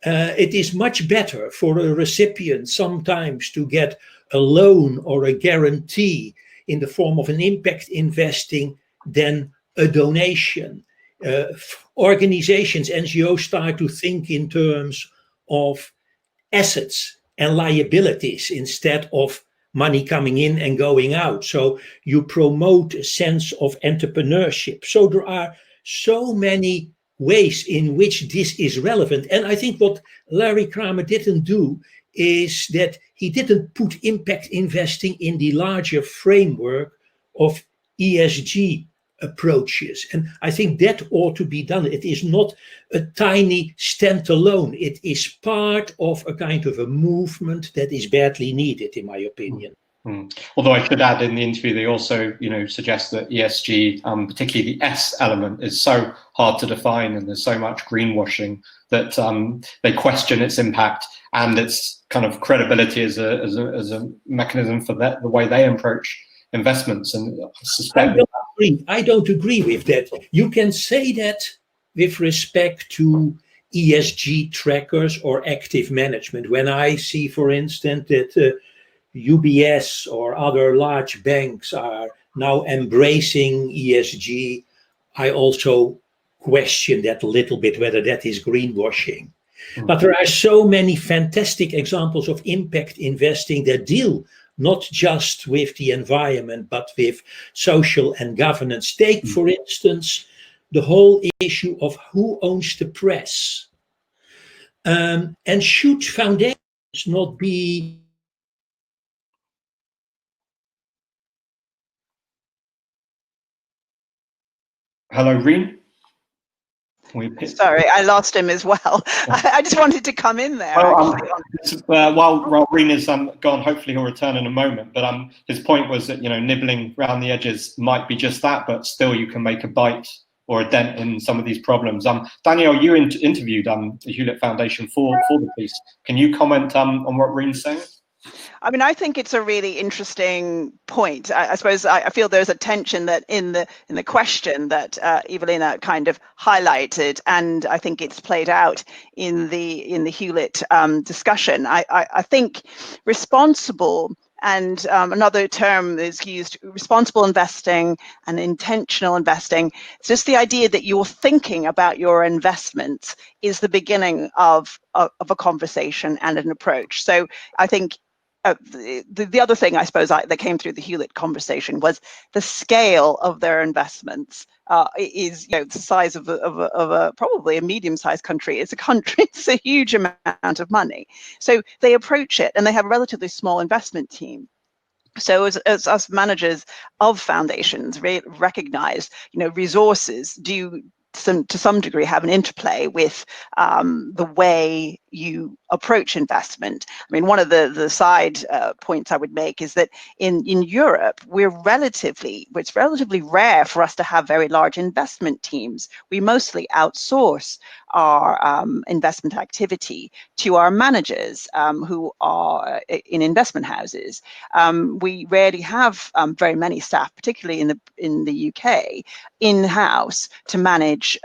D: It is much better for a recipient sometimes to get a loan or a guarantee in the form of an impact investing than a donation. Organizations, NGOs start to think in terms of assets and liabilities instead of money coming in and going out. So you promote a sense of entrepreneurship. So there are so many ways in which this is relevant. And I think what Larry Kramer didn't do is that he didn't put impact investing in the larger framework of ESG approaches. And I think that ought to be done. It is not a tiny standalone. It is part of a kind of a movement that is badly needed, in my opinion.
A: Although I should add, in the interview, they also, suggest that ESG, particularly the S element, is so hard to define, and there's so much greenwashing that they question its impact and its kind of credibility as a mechanism for the way they approach investments. And
D: I don't agree with that. You can say that with respect to ESG trackers or active management. When I see, for instance, that UBS or other large banks are now embracing ESG, I also question that a little bit, whether that is greenwashing. But there are so many fantastic examples of impact investing that deal not just with the environment, but with social and governance. Take, for instance, the whole issue of who owns the press. And should foundations not be...
A: Hello, Rien?
C: Sorry, I lost him as well. I just wanted to come in there.
A: While Rien is gone, hopefully he'll return in a moment. But his point was that nibbling around the edges might be just that, but still you can make a bite or a dent in some of these problems. Danielle, you interviewed the Hewlett Foundation for the piece. Can you comment on what Rien's saying?
C: I mean, I think it's a really interesting point. I suppose I feel there's a tension that in the question that Evelina kind of highlighted, and I think it's played out in the Hewlett discussion. I think responsible, and another term is used, responsible investing and intentional investing. It's just the idea that you're thinking about your investments is the beginning of a conversation and an approach. So I think the other thing I suppose that came through the Hewlett conversation was the scale of their investments is, you know, the size of a probably a medium-sized country. It's a country. It's a huge amount of money. So they approach it, and they have a relatively small investment team. So as us managers of foundations recognize, you know, resources do to some degree have an interplay with the way you approach investment. I mean, one of the side points I would make is that in Europe, it's relatively rare for us to have very large investment teams. We mostly outsource our investment activity to our managers who are in investment houses. We rarely have very many staff, particularly in the UK, in-house to manage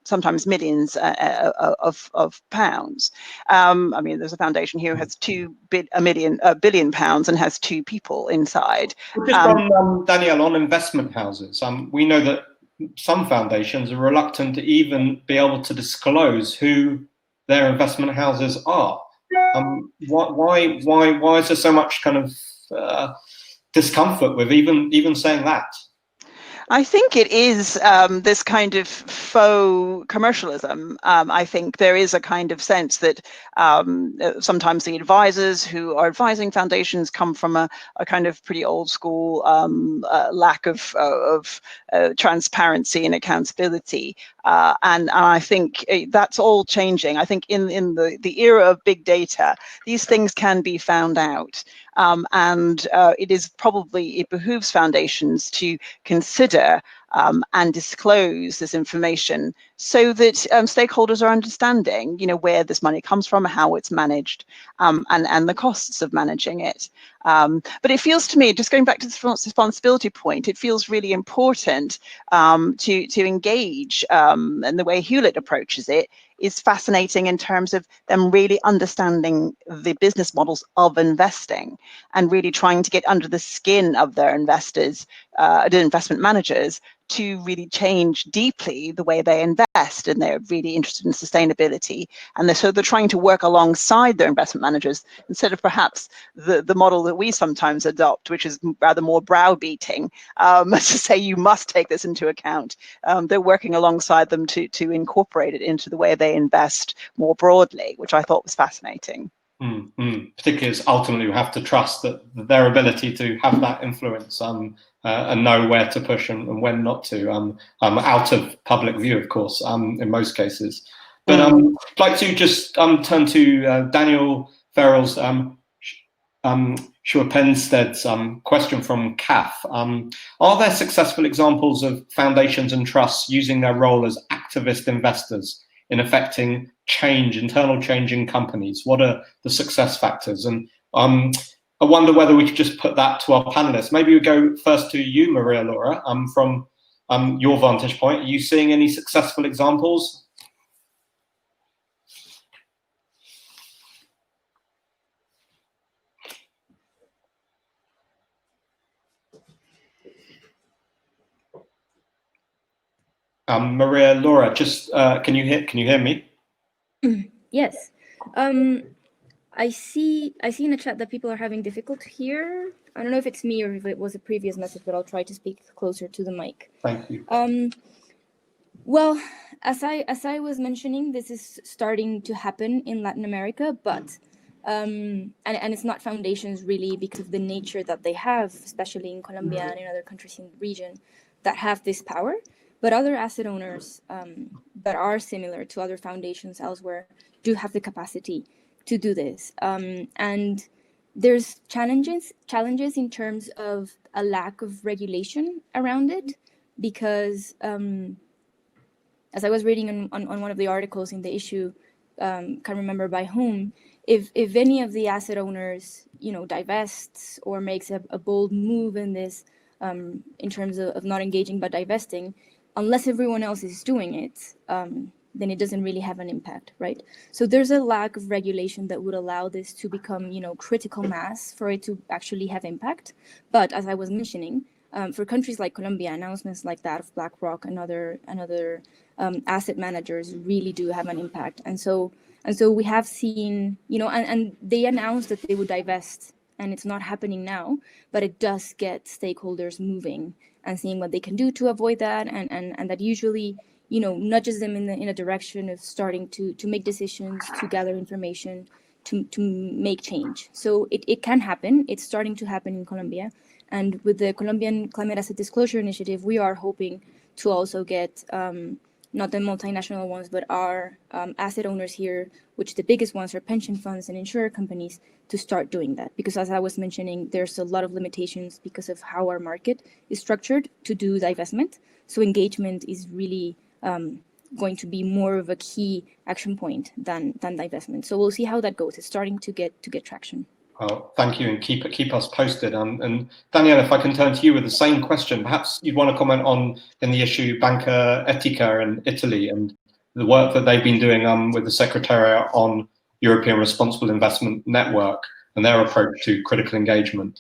C: sometimes millions of pounds. I mean, there's a foundation here who has £1 billion and has 2 people inside.
A: Just on Danielle, on investment houses, we know that some foundations are reluctant to even be able to disclose who their investment houses are. Why is there so much kind of discomfort with even saying that?
C: I think it is this kind of faux commercialism. I think there is a kind of sense that sometimes the advisors who are advising foundations come from a kind of pretty old school lack of transparency and accountability. And I think that's all changing. I think in the era of big data, these things can be found out. And it behooves foundations to consider and disclose this information so that stakeholders are understanding, you know, where this money comes from, how it's managed, and the costs of managing it. But it feels to me, just going back to the responsibility point, it feels really important to engage, and the way Hewlett approaches it is fascinating in terms of them really understanding the business models of investing and really trying to get under the skin of their investors, the investment managers, to really change deeply the way they invest, and they're really interested in sustainability, and they're trying to work alongside their investment managers instead of perhaps the model that we sometimes adopt, which is rather more browbeating, to say you must take this into account. They're working alongside them to incorporate it into the way they invest more broadly, which I thought was fascinating.
A: Particularly as ultimately we have to trust that their ability to have that influence and know where to push and when not to, out of public view, of course, in most cases. But I'd like to just turn to Daniel Farrell's Schuer-Pensted's question from CAF. Are there successful examples of foundations and trusts using their role as activist investors in affecting change, internal change in companies? What are the success factors? And I wonder whether we could just put that to our panelists. Maybe we go first to you, María-Laura, from your vantage point. Are you seeing any successful examples? María-Laura, just can you hear me?
E: Yes. I see in the chat that people are having difficulty here. I don't know if it's me or if it was a previous message, but I'll try to speak closer to the mic.
A: Thank you.
E: Well, as I was mentioning, this is starting to happen in Latin America, but and it's not foundations really because of the nature that they have, especially in Colombia and in other countries in the region that have this power. But other asset owners that are similar to other foundations elsewhere do have the capacity to do this. And there's challenges in terms of a lack of regulation around it, because as I was reading on one of the articles in the issue, can't remember by whom, if any of the asset owners, you know, divests or makes a bold move in this, in terms of not engaging but divesting, unless everyone else is doing it, then it doesn't really have an impact, right? So there's a lack of regulation that would allow this to become, you know, critical mass for it to actually have impact. But as I was mentioning, for countries like Colombia, announcements like that of BlackRock and other asset managers really do have an impact. And so we have seen, you know, and they announced that they would divest and it's not happening now, but it does get stakeholders moving and seeing what they can do to avoid that, and that usually, you know, nudges them in a direction of starting to make decisions, to gather information, to make change. So it can happen. It's starting to happen in Colombia. And with the Colombian Climate Asset Disclosure Initiative, we are hoping to also get not the multinational ones, but our asset owners here, which the biggest ones are pension funds and insurer companies, to start doing that. Because as I was mentioning, there's a lot of limitations because of how our market is structured to do divestment. So engagement is really going to be more of a key action point than divestment. So we'll see how that goes. It's starting to get traction.
A: Oh, thank you, and keep us posted. And Danielle, if I can turn to you with the same question, perhaps you'd want to comment on the issue Banca Etica in Italy and the work that they've been doing with the Secretariat on European Responsible Investment Network and their approach to critical engagement.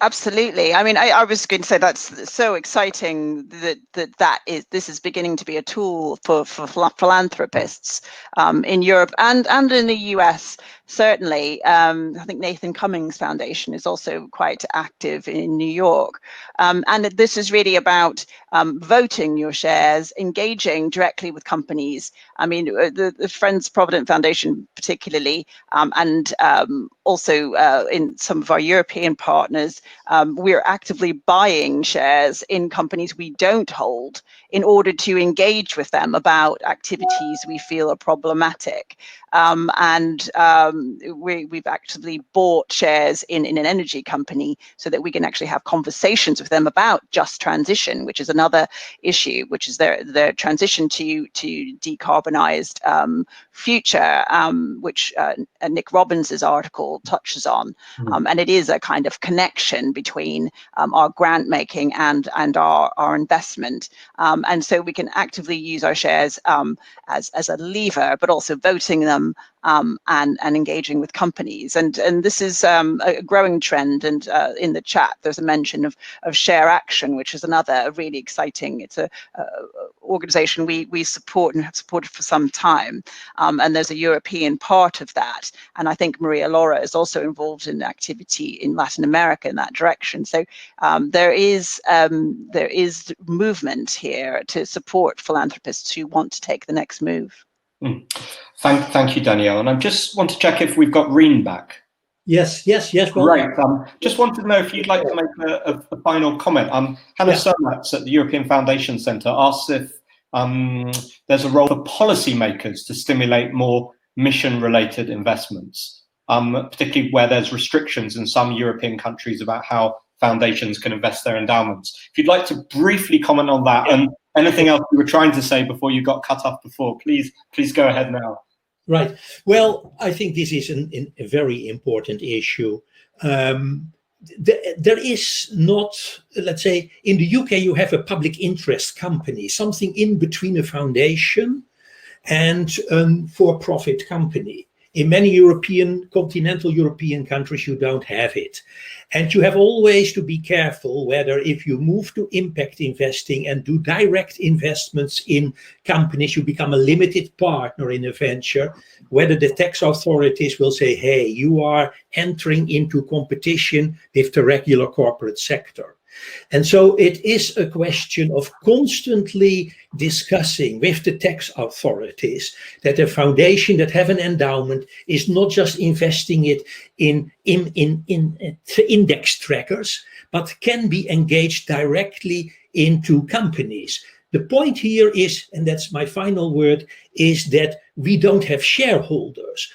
C: Absolutely. I mean, I was going to say that's so exciting this is beginning to be a tool for philanthropists in Europe and in the US. Certainly, I think Nathan Cummings Foundation is also quite active in New York. And this is really about voting your shares, engaging directly with companies. I mean, the Friends Provident Foundation particularly, and also in some of our European partners, we're actively buying shares in companies we don't hold in order to engage with them about activities we feel are problematic. We've actively bought shares in an energy company so that we can actually have conversations with them about just transition, which is another issue, which is their transition to decarbonized future, which Nick Robbins's article touches on. And it is a kind of connection between our grant making and our investment. And so we can actively use our shares as a lever, but also voting them and engaging with companies. And this is a growing trend. And in the chat, there's a mention of Share Action, which is another really exciting, it's a organization we support and have supported for some time. And there's a European part of that. And I think María-Laura is also involved in activity in Latin America in that direction. So there is movement here to support philanthropists who want to take the next move.
A: Thank you, Danielle. And I just want to check if we've got Rien back.
D: Yes. Well,
A: great. Just wanted to know if you'd like to make a final comment. Hannah Sermatz at the European Foundation Centre asks if there's a role for policymakers to stimulate more mission-related investments, particularly where there's restrictions in some European countries about how foundations can invest their endowments. If you'd like to briefly comment on that and anything else you were trying to say before you got cut off before, please go ahead now.
D: Right. Well, I think this is a very important issue. There is not, let's say, in the UK, you have a public interest company, something in between a foundation and a for-profit company. In many continental European countries, you don't have it. And you have always to be careful whether if you move to impact investing and do direct investments in companies, you become a limited partner in a venture, whether the tax authorities will say, hey, you are entering into competition with the regular corporate sector. And so it is a question of constantly discussing with the tax authorities that a foundation that have an endowment is not just investing it in index trackers, but can be engaged directly into companies. The point here is, and that's my final word, is that we don't have shareholders.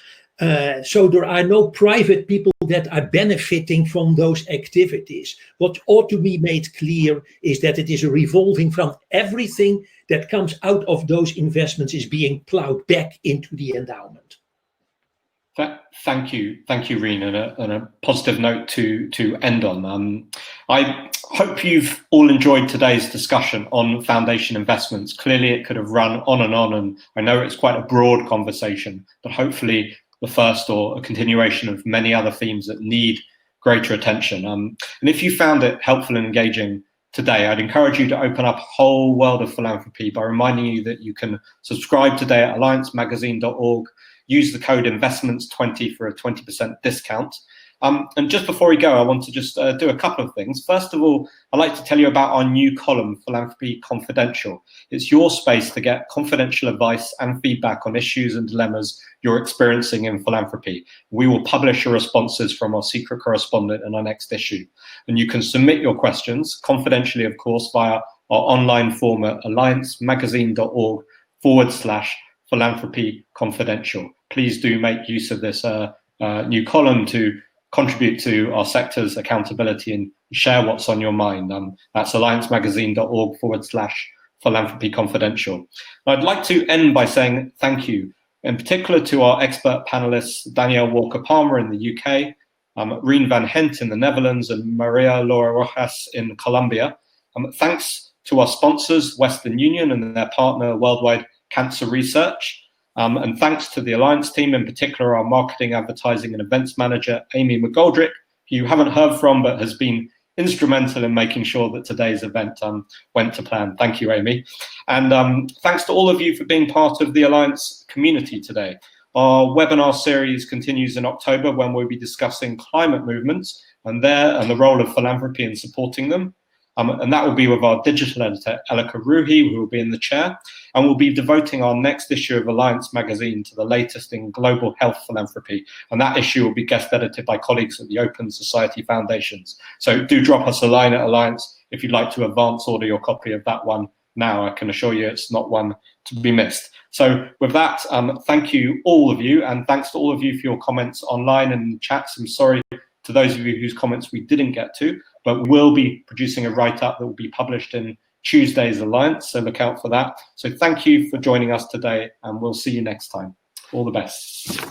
D: So there are no private people that are benefiting from those activities. What ought to be made clear is that it is a revolving fund. Everything that comes out of those investments is being plowed back into the endowment.
A: Thank you, Rien, and a positive note to end on. I hope you've all enjoyed today's discussion on foundation investments. Clearly, it could have run on, and I know it's quite a broad conversation, but hopefully the first or a continuation of many other themes that need greater attention. And if you found it helpful and engaging today, I'd encourage you to open up a whole world of philanthropy by reminding you that you can subscribe today at alliancemagazine.org, use the code investments20 for a 20% discount. And just before we go, I want to just do a couple of things. First of all, I'd like to tell you about our new column, Philanthropy Confidential. It's your space to get confidential advice and feedback on issues and dilemmas you're experiencing in philanthropy. We will publish your responses from our secret correspondent in our next issue. And you can submit your questions, confidentially, of course, via our online form at alliancemagazine.org/philanthropy confidential. Please do make use of this new column to contribute to our sector's accountability and share what's on your mind. That's alliancemagazine.org/philanthropy confidential. I'd like to end by saying thank you, in particular to our expert panelists, Danielle Walker-Palmour in the UK, Rien van Gendt in the Netherlands, and María-Laura Rojas in Colombia. Thanks to our sponsors, Western Union and their partner, Worldwide Cancer Research. And thanks to the Alliance team, in particular our marketing, advertising and events manager, Amy McGoldrick, who you haven't heard from but has been instrumental in making sure that today's event went to plan. Thank you, Amy. And thanks to all of you for being part of the Alliance community today. Our webinar series continues in October when we'll be discussing climate movements and the role of philanthropy in supporting them. And that will be with our digital editor, Elika Ruhi, who will be in the chair. And we'll be devoting our next issue of Alliance magazine to the latest in global health philanthropy. And that issue will be guest edited by colleagues at the Open Society Foundations. So do drop us a line at Alliance if you'd like to advance order your copy of that one now. I can assure you it's not one to be missed. So with that, thank you, all of you. And thanks to all of you for your comments online and chats. I'm sorry to those of you whose comments we didn't get to, but we'll be producing a write-up that will be published in Tuesday's Alliance, so look out for that. So thank you for joining us today, and we'll see you next time. All the best.